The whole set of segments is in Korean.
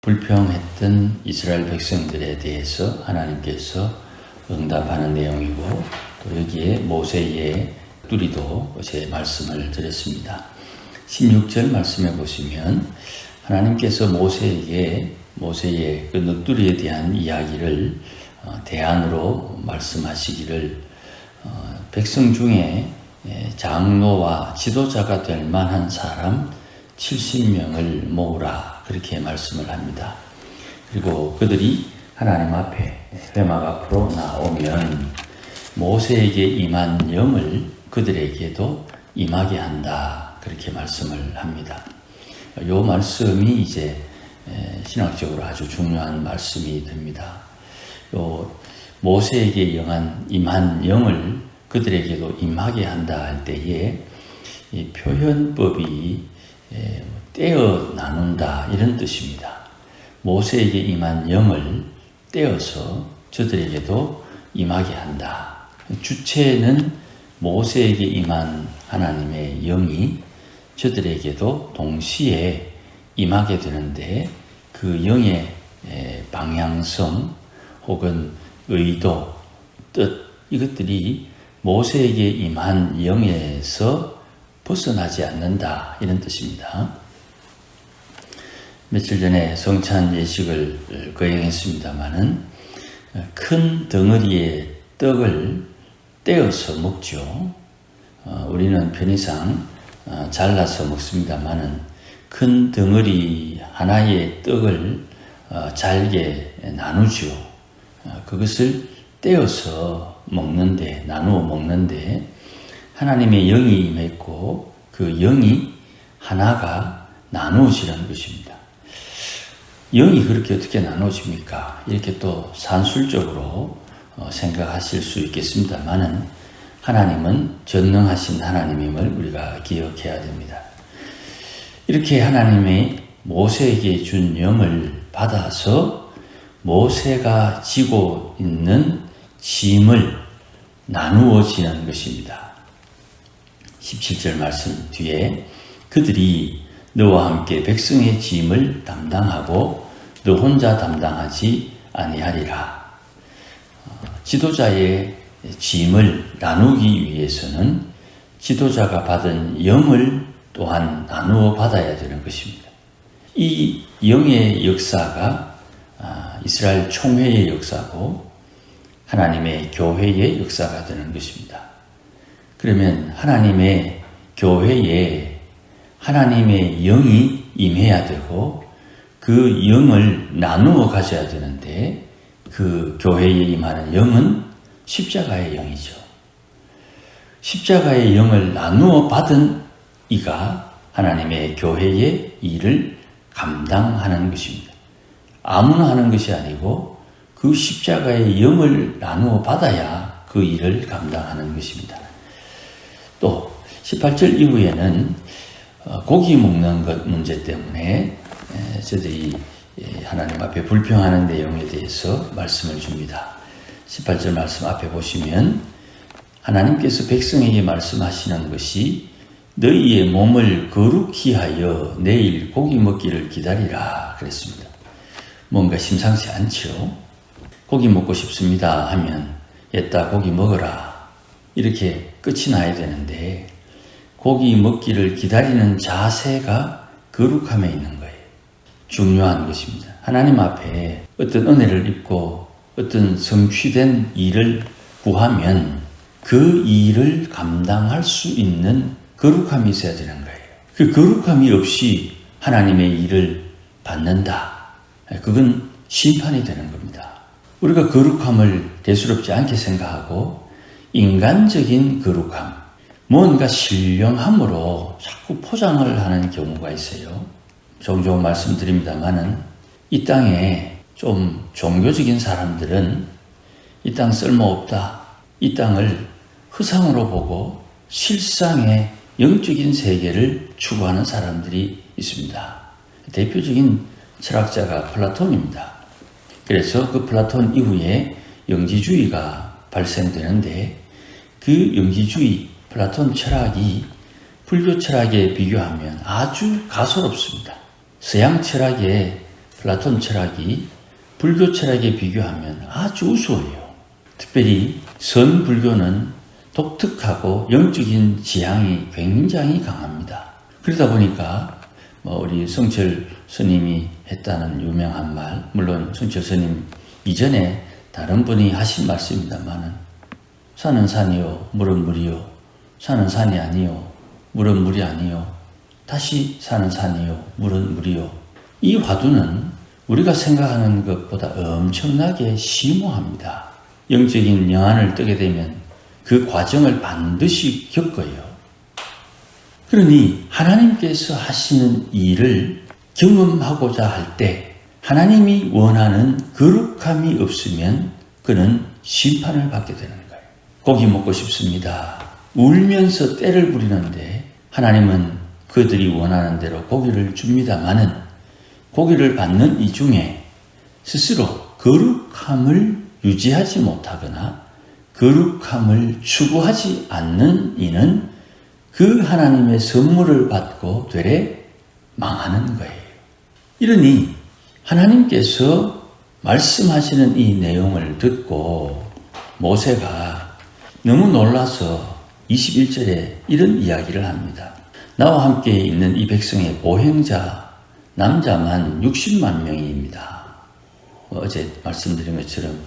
불평했던 이스라엘 백성들에 대해서 하나님께서 응답하는 내용이고, 또 여기에 모세의 둠리도 어제 말씀을 드렸습니다. 16절 말씀해 보시면 하나님께서 모세의 그 둠리에 대한 이야기를 대안으로 말씀하시기를, 백성 중에 장로와 지도자가 될 만한 사람 70명을 모으라, 그렇게 말씀을 합니다. 그리고 그들이 하나님 앞에 회막 앞으로 나오면 모세에게 임한 영을 그들에게도 임하게 한다, 그렇게 말씀을 합니다. 이 말씀이 이제 신학적으로 아주 중요한 말씀이 됩니다. 모세에게 임한 영을 그들에게도 임하게 한다 할 때에 이 표현법이 떼어 나눈다, 이런 뜻입니다. 모세에게 임한 영을 떼어서 저들에게도 임하게 한다. 주체는 모세에게 임한 하나님의 영이 저들에게도 동시에 임하게 되는데, 그 영의 방향성 혹은 의도, 뜻, 이것들이 모세에게 임한 영에서 벗어나지 않는다, 이런 뜻입니다. 며칠 전에 성찬 예식을 거행했습니다마는 큰 덩어리의 떡을 떼어서 먹죠. 우리는 편의상 잘라서 먹습니다마는 큰 덩어리 하나의 떡을 잘게 나누죠. 그것을 떼어서 먹는데, 나누어 먹는데 하나님의 영이 임했고 그 영이 하나가 나누어지는 것입니다. 영이 그렇게 어떻게 나누어집니까? 이렇게 또 산술적으로 생각하실 수 있겠습니다만은 하나님은 전능하신 하나님임을 우리가 기억해야 됩니다. 이렇게 하나님의 모세에게 준 영을 받아서 모세가 지고 있는 짐을 나누어지는 것입니다. 17절 말씀 뒤에 그들이 너와 함께 백성의 짐을 담당하고 너 혼자 담당하지 아니하리라. 지도자의 짐을 나누기 위해서는 지도자가 받은 영을 또한 나누어 받아야 되는 것입니다. 이 영의 역사가 이스라엘 총회의 역사고 하나님의 교회의 역사가 되는 것입니다. 그러면 하나님의 교회에 하나님의 영이 임해야 되고 그 영을 나누어 가져야 되는데, 그 교회에 임하는 영은 십자가의 영이죠. 십자가의 영을 나누어 받은 이가 하나님의 교회의 일을 감당하는 것입니다. 아무나 하는 것이 아니고 그 십자가의 영을 나누어 받아야 그 일을 감당하는 것입니다. 또 18절 이후에는 고기 먹는 것 문제 때문에 저들이 하나님 앞에 불평하는 내용에 대해서 말씀을 줍니다. 18절 말씀 앞에 보시면 하나님께서 백성에게 말씀하시는 것이 너희의 몸을 거룩히 하여 내일 고기 먹기를 기다리라, 그랬습니다. 뭔가 심상치 않죠. 고기 먹고 싶습니다 하면 옛다 고기 먹어라, 이렇게 끝이 나야 되는데 고기 먹기를 기다리는 자세가 거룩함에 있는 거예요. 중요한 것입니다. 하나님 앞에 어떤 은혜를 입고 어떤 성취된 일을 구하면 그 일을 감당할 수 있는 거룩함이 있어야 되는 거예요. 그 거룩함이 없이 하나님의 일을 받는다, 그건 심판이 되는 겁니다. 우리가 거룩함을 대수롭지 않게 생각하고 인간적인 거룩함, 뭔가 신령함으로 자꾸 포장을 하는 경우가 있어요. 종종 말씀드립니다마는 이 땅에 좀 종교적인 사람들은 이 땅 쓸모없다, 이 땅을 허상으로 보고 실상의 영적인 세계를 추구하는 사람들이 있습니다. 대표적인 철학자가 플라톤입니다. 그래서 그 플라톤 이후에 영지주의가 발생되는데, 그 영지주의 플라톤 철학이 불교 철학에 비교하면 아주 가소롭습니다. 서양 철학에 플라톤 철학이 불교 철학에 비교하면 아주 우수해요. 특별히 선불교는 독특하고 영적인 지향이 굉장히 강합니다. 그러다 보니까 우리 성철 스님이 했다는 유명한 말, 물론 성철 스님 이전에 다른 분이 하신 말씀입니다만은 산은 산이요, 물은 물이요, 산은 산이 아니요, 물은 물이 아니요, 다시 산은 산이요, 물은 물이요. 이 화두는 우리가 생각하는 것보다 엄청나게 심오합니다. 영적인 영안을 뜨게 되면 그 과정을 반드시 겪어요. 그러니 하나님께서 하시는 일을 경험하고자 할 때 하나님이 원하는 거룩함이 없으면 그는 심판을 받게 되는 거예요. 고기 먹고 싶습니다. 울면서 떼를 부리는데 하나님은 그들이 원하는 대로 고기를 줍니다마는 고기를 받는 이 중에 스스로 거룩함을 유지하지 못하거나 거룩함을 추구하지 않는 이는 그 하나님의 선물을 받고 되레 망하는 거예요. 이러니 하나님께서 말씀하시는 이 내용을 듣고 모세가 너무 놀라서 21절에 이런 이야기를 합니다. 나와 함께 있는 이 백성의 보행자 남자만 60만 명입니다. 어제 말씀드린 것처럼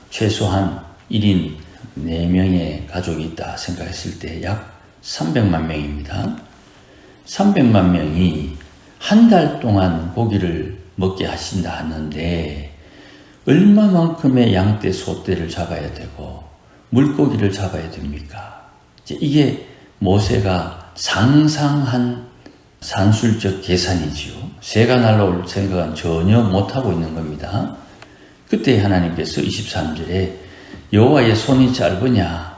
최소한 1인 4명의 가족이 있다 생각했을 때 약 300만 명입니다. 300만 명이 한 달 동안 고기를 먹게 하신다 하는데 얼마만큼의 양떼, 소떼를 잡아야 되고 물고기를 잡아야 됩니까? 이게 모세가 상상한 산술적 계산이지요. 새가 날아올 생각은 전혀 못하고 있는 겁니다. 그때 하나님께서 23절에 여호와의 손이 짧으냐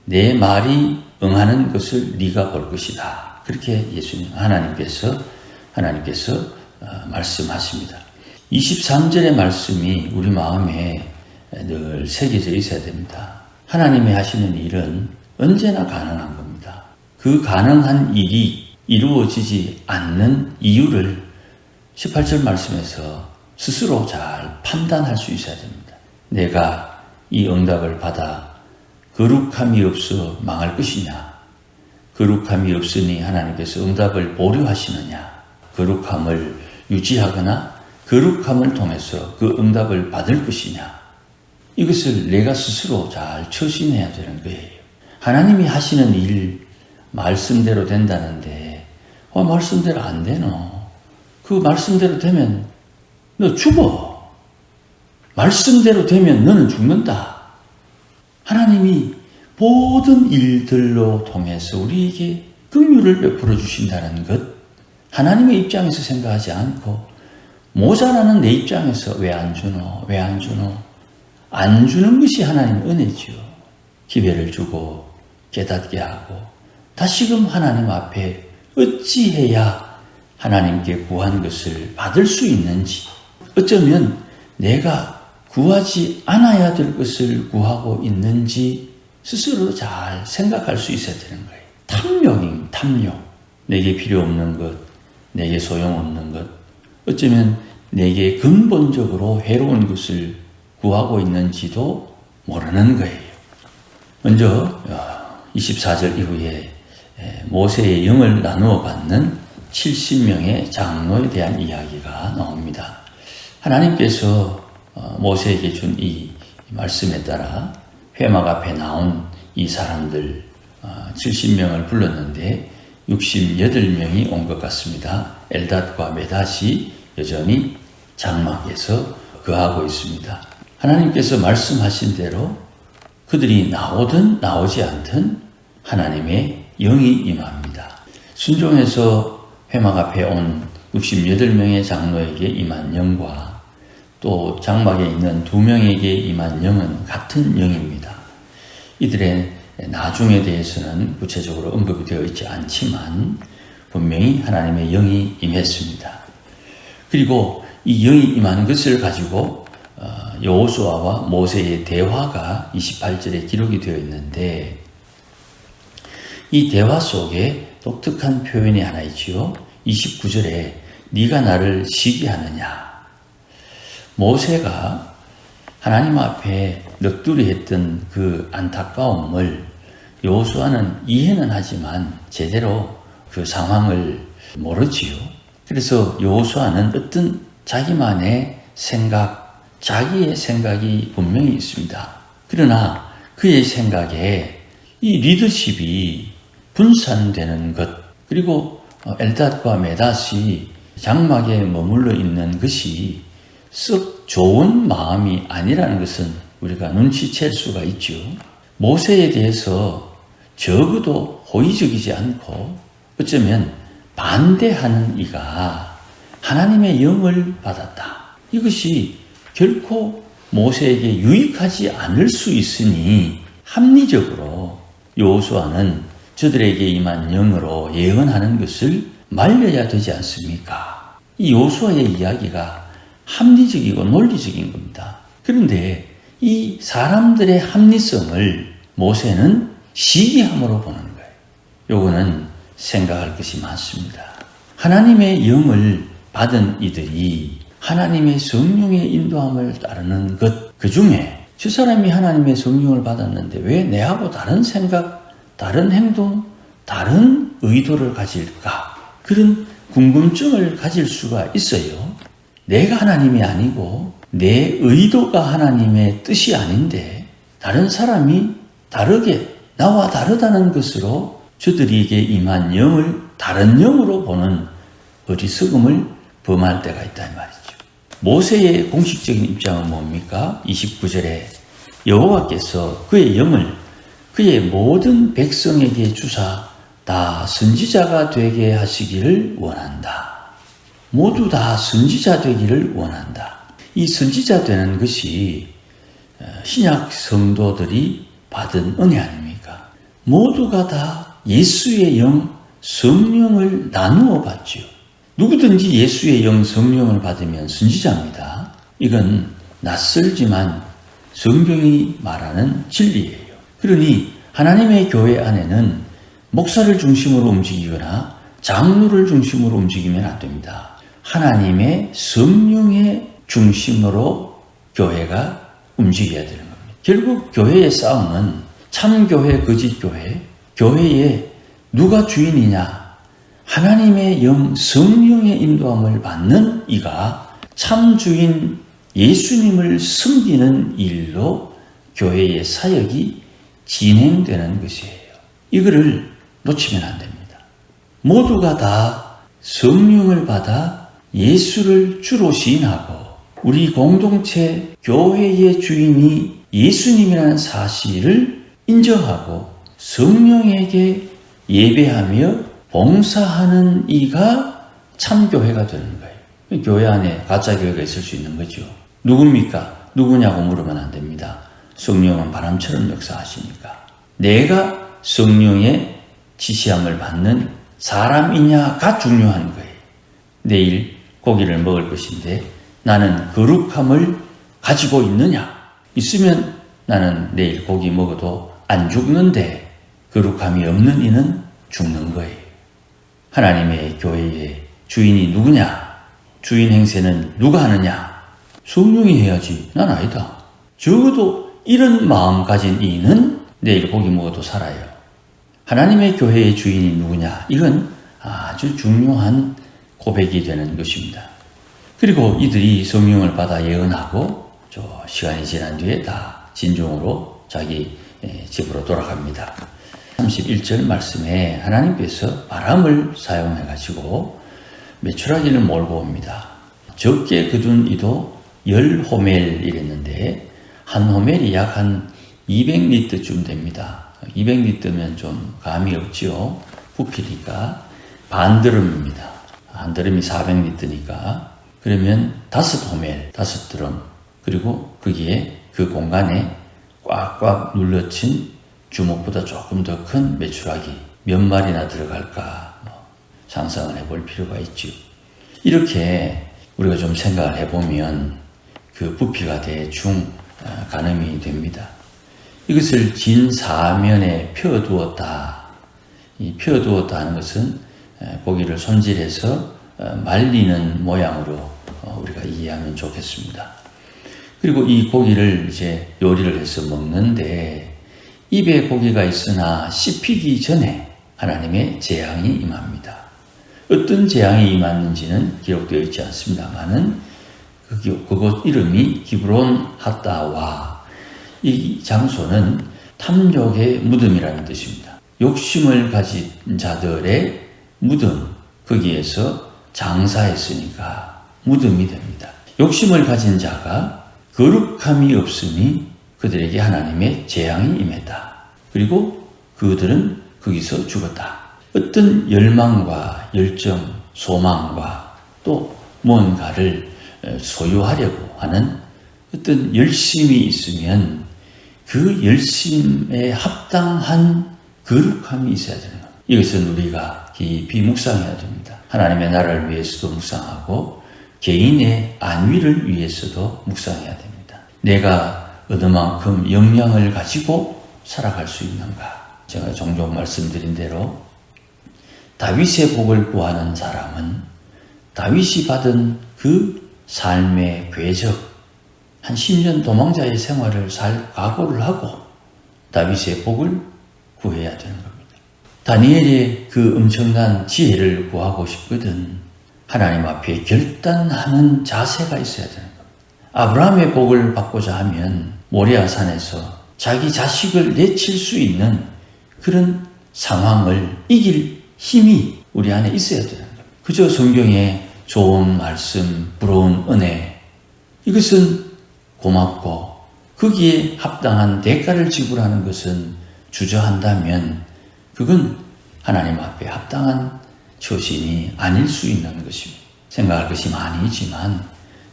내 말이 응하는 것을 네가 볼 것이다. 그렇게 하나님께서 말씀하십니다. 23절의 말씀이 우리 마음에 늘 새겨져 있어야 됩니다. 하나님이 하시는 일은 언제나 가능한 겁니다. 그 가능한 일이 이루어지지 않는 이유를 18절 말씀에서 스스로 잘 판단할 수 있어야 됩니다. 내가 이 응답을 받아 거룩함이 없어 망할 것이냐? 거룩함이 없으니 하나님께서 응답을 보류하시느냐? 거룩함을 유지하거나 거룩함을 통해서 그 응답을 받을 것이냐? 이것을 내가 스스로 잘 처신해야 되는 거예요. 하나님이 하시는 일 말씀대로 된다는데 말씀대로 안 되노? 그 말씀대로 되면 너 죽어. 말씀대로 되면 너는 죽는다. 하나님이 모든 일들로 통해서 우리에게 긍휼을 베풀어 주신다는 것, 하나님의 입장에서 생각하지 않고 모자라는 내 입장에서 왜 안 주노? 왜 안 주노? 안 주는 것이 하나님의 은혜지요. 기회를 주고 깨닫게 하고 다시금 하나님 앞에 어찌해야 하나님께 구한 것을 받을 수 있는지, 어쩌면 내가 구하지 않아야 될 것을 구하고 있는지 스스로 잘 생각할 수 있어야 되는 거예요. 탐욕. 내게 필요 없는 것, 내게 소용없는 것, 어쩌면 내게 근본적으로 해로운 것을 구하고 있는지도 모르는 거예요. 먼저 24절 이후에 모세의 영을 나누어 받는 70명의 장로에 대한 이야기가 나옵니다. 하나님께서 모세에게 준 이 말씀에 따라 회막 앞에 나온 이 사람들 70명을 불렀는데 68명이 온 것 같습니다. 엘닷과 메닷이 여전히 장막에서 거하고 있습니다. 하나님께서 말씀하신 대로 그들이 나오든 나오지 않든 하나님의 영이 임합니다. 순종해서 회막 앞에 온 68명의 장로에게 임한 영과 또 장막에 있는 2명에게 임한 영은 같은 영입니다. 이들의 나중에 대해서는 구체적으로 언급이 되어 있지 않지만 분명히 하나님의 영이 임했습니다. 그리고 이 영이 임한 것을 가지고 여호수아와 모세의 대화가 28절에 기록이 되어 있는데 이 대화 속에 독특한 표현이 하나 있지요. 29절에 네가 나를 시기하느냐. 모세가 하나님 앞에 넋두리 했던 그 안타까움을 여호수아는 이해는 하지만 제대로 그 상황을 모르지요. 그래서 여호수아는 어떤 자기만의 생각, 자기의 생각이 분명히 있습니다. 그러나 그의 생각에 이 리더십이 분산되는 것, 그리고 엘닷과 메닷이 장막에 머물러 있는 것이 썩 좋은 마음이 아니라는 것은 우리가 눈치챌 수가 있죠. 모세에 대해서 적어도 호의적이지 않고 어쩌면 반대하는 이가 하나님의 영을 받았다. 이것이 결코 모세에게 유익하지 않을 수 있으니 합리적으로 여호수아는 저들에게 임한 영으로 예언하는 것을 말려야 되지 않습니까? 이 여호수아의 이야기가 합리적이고 논리적인 겁니다. 그런데 이 사람들의 합리성을 모세는 시기함으로 보는 거예요. 요거는 생각할 것이 많습니다. 하나님의 영을 받은 이들이 하나님의 성령의 인도함을 따르는 것, 그 중에 저 사람이 하나님의 성령을 받았는데 왜 내하고 다른 생각, 다른 행동, 다른 의도를 가질까? 그런 궁금증을 가질 수가 있어요. 내가 하나님이 아니고 내 의도가 하나님의 뜻이 아닌데 다른 사람이 다르게 나와 다르다는 것으로 저들에게 임한 영을 다른 영으로 보는 어리석음을 범할 때가 있다 이 말이죠. 모세의 공식적인 입장은 뭡니까? 29절에 여호와께서 그의 영을 그의 모든 백성에게 주사 다 선지자가 되게 하시기를 원한다. 모두 다 선지자 되기를 원한다. 이 선지자 되는 것이 신약 성도들이 받은 은혜 아닙니까? 모두가 다 예수의 영, 성령을 나누어 받죠. 누구든지 예수의 영, 성령을 받으면 선지자입니다. 이건 낯설지만 성경이 말하는 진리예요. 그러니 하나님의 교회 안에는 목사를 중심으로 움직이거나 장로를 중심으로 움직이면 안 됩니다. 하나님의 성령의 중심으로 교회가 움직여야 되는 겁니다. 결국 교회의 싸움은 참교회, 거짓교회, 교회에 누가 주인이냐? 하나님의 영, 성령의 인도함을 받는 이가 참주인 예수님을 섬기는 일로 교회의 사역이 진행되는 것이에요. 이거를 놓치면 안 됩니다. 모두가 다 성령을 받아 예수를 주로 시인하고 우리 공동체 교회의 주인이 예수님이라는 사실을 인정하고 성령에게 예배하며 봉사하는 이가 참교회가 되는 거예요. 교회 안에 가짜 교회가 있을 수 있는 거죠. 누굽니까? 누구냐고 물으면 안 됩니다. 성령은 바람처럼 역사하시니까. 내가 성령의 지시함을 받는 사람이냐가 중요한 거예요. 내일 고기를 먹을 것인데 나는 거룩함을 가지고 있느냐? 있으면 나는 내일 고기 먹어도 안 죽는데 거룩함이 없는 이는 죽는 거예요. 하나님의 교회의 주인이 누구냐? 주인 행세는 누가 하느냐? 성령이 해야지. 난 아니다. 적어도 이런 마음 가진 이는 내일 고기 먹어도 살아요. 하나님의 교회의 주인이 누구냐? 이건 아주 중요한 고백이 되는 것입니다. 그리고 이들이 성령을 받아 예언하고 시간이 지난 뒤에 다 진정으로 자기 집으로 돌아갑니다. 31절 말씀에 하나님께서 바람을 사용해 가지고 메추라기를 몰고 옵니다. 적게 거둔 이도 10호멜 이랬는데 한 호멜이 약 한 200리터쯤 됩니다. 200리터면 좀 감이 없지요. 부피니까 반드럼입니다. 한 드럼이 400리터니까 그러면 5호멜, 5드럼 그리고 거기에 그 공간에 꽉꽉 눌러친 주먹보다 조금 더 큰 메추라기 몇 마리나 들어갈까 상상을 해볼 필요가 있죠. 이렇게 우리가 좀 생각을 해보면 그 부피가 대충 가늠이 됩니다. 이것을 진 사면에 펴두었다. 이 펴두었다 하는 것은 고기를 손질해서 말리는 모양으로 우리가 이해하면 좋겠습니다. 그리고 이 고기를 이제 요리를 해서 먹는데 입에 고기가 있으나 씹히기 전에 하나님의 재앙이 임합니다. 어떤 재앙이 임했는지는 기록되어 있지 않습니다만은 그곳 이름이 기브론 핫다와, 이 장소는 탐욕의 무덤이라는 뜻입니다. 욕심을 가진 자들의 무덤, 거기에서 장사했으니까 무덤이 됩니다. 욕심을 가진 자가 거룩함이 없으니 그들에게 하나님의 재앙이 임했다. 그리고 그들은 거기서 죽었다. 어떤 열망과 열정, 소망과 또 무언가를 소유하려고 하는 어떤 열심이 있으면 그 열심에 합당한 거룩함이 있어야 되는 겁니다. 이것은 우리가 깊이 묵상해야 됩니다. 하나님의 나라를 위해서도 묵상하고 개인의 안위를 위해서도 묵상해야 됩니다. 내가 어느 만큼 역량을 가지고 살아갈 수 있는가? 제가 종종 말씀드린 대로 다윗의 복을 구하는 사람은 다윗이 받은 그 삶의 궤적, 한 10년 도망자의 생활을 살 각오를 하고 다윗의 복을 구해야 되는 겁니다. 다니엘의 그 엄청난 지혜를 구하고 싶거든 하나님 앞에 결단하는 자세가 있어야 되는 겁니다. 아브라함의 복을 받고자 하면 모리아산에서 자기 자식을 내칠 수 있는 그런 상황을 이길 힘이 우리 안에 있어야 되는 겁니다. 그저 성경에 좋은 말씀, 부러운 은혜, 이것은 고맙고 거기에 합당한 대가를 지불하는 것은 주저한다면 그건 하나님 앞에 합당한 처신이 아닐 수 있는 것입니다. 생각할 것이 많이 있지만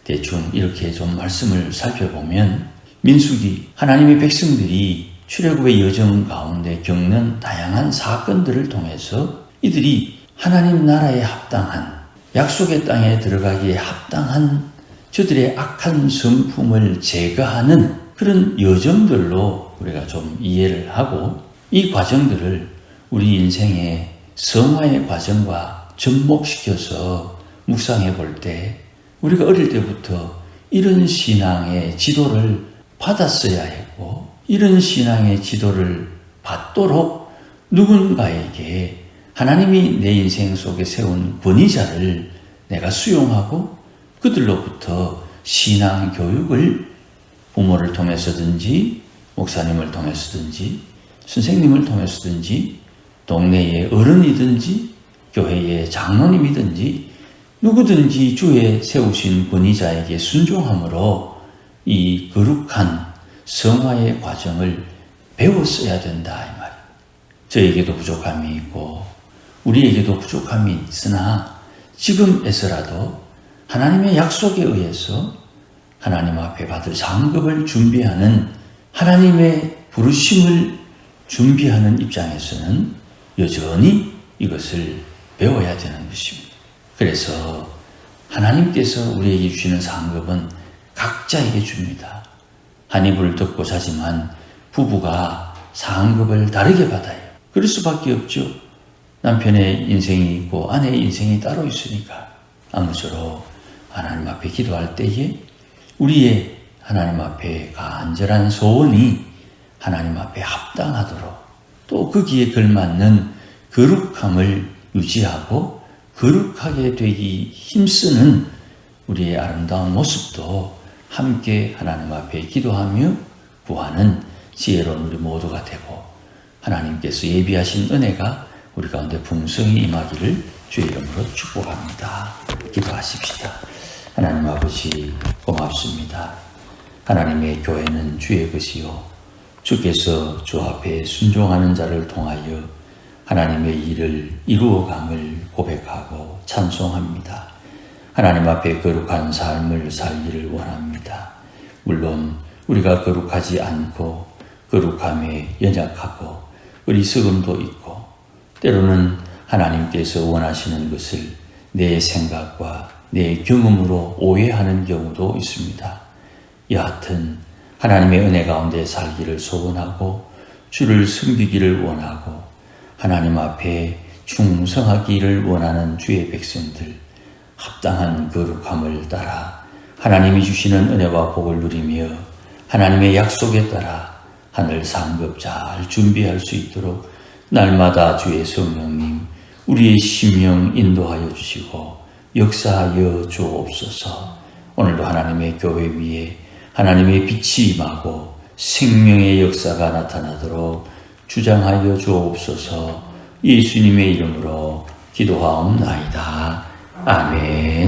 대충 이렇게 좀 말씀을 살펴보면 민수기, 하나님의 백성들이 출애굽의 여정 가운데 겪는 다양한 사건들을 통해서 이들이 하나님 나라에 합당한, 약속의 땅에 들어가기에 합당한 저들의 악한 성품을 제거하는 그런 여정들로 우리가 좀 이해를 하고 이 과정들을 우리 인생의 성화의 과정과 접목시켜서 묵상해 볼 때 우리가 어릴 때부터 이런 신앙의 지도를 받았어야 했고 이런 신앙의 지도를 받도록 누군가에게 하나님이 내 인생 속에 세운 권위자를 내가 수용하고 그들로부터 신앙 교육을 부모를 통해서든지 목사님을 통해서든지 선생님을 통해서든지 동네의 어른이든지 교회의 장로님이든지 누구든지 주의 세우신 권위자에게 순종함으로 이 거룩한 성화의 과정을 배웠어야 된다 이 말이에요. 저에게도 부족함이 있고 우리에게도 부족함이 있으나 지금에서라도 하나님의 약속에 의해서 하나님 앞에 받을 상급을 준비하는 하나님의 부르심을 준비하는 입장에서는 여전히 이것을 배워야 되는 것입니다. 그래서 하나님께서 우리에게 주시는 상급은 각자에게 줍니다. 한 이불을 덮고 자지만 부부가 상급을 다르게 받아요. 그럴 수밖에 없죠. 남편의 인생이 있고 아내의 인생이 따로 있으니까. 아무쪼록 하나님 앞에 기도할 때에 우리의 하나님 앞에 간절한 소원이 하나님 앞에 합당하도록 또 거기에 걸맞는 거룩함을 유지하고 거룩하게 되기 힘쓰는 우리의 아름다운 모습도 함께 하나님 앞에 기도하며 구하는 지혜로운 우리 모두가 되고 하나님께서 예비하신 은혜가 우리 가운데 풍성히 임하기를 주의 이름으로 축복합니다. 기도하십시다. 하나님 아버지 고맙습니다. 하나님의 교회는 주의 것이요 주께서 주 앞에 순종하는 자를 통하여 하나님의 일을 이루어감을 고백하고 찬송합니다. 하나님 앞에 거룩한 삶을 살기를 원합니다. 물론 우리가 거룩하지 않고 거룩함에 연약하고 어리석음도 있고 때로는 하나님께서 원하시는 것을 내 생각과 내 경험으로 오해하는 경우도 있습니다. 여하튼 하나님의 은혜 가운데 살기를 소원하고 주를 섬기기를 원하고 하나님 앞에 충성하기를 원하는 주의 백성들 합당한 거룩함을 따라 하나님이 주시는 은혜와 복을 누리며 하나님의 약속에 따라 하늘 상급 잘 준비할 수 있도록 날마다 주의 성령님 우리의 심령 인도하여 주시고 역사하여 주옵소서. 오늘도 하나님의 교회 위에 하나님의 빛이 임하고 생명의 역사가 나타나도록 주장하여 주옵소서. 예수님의 이름으로 기도하옵나이다. 아멘.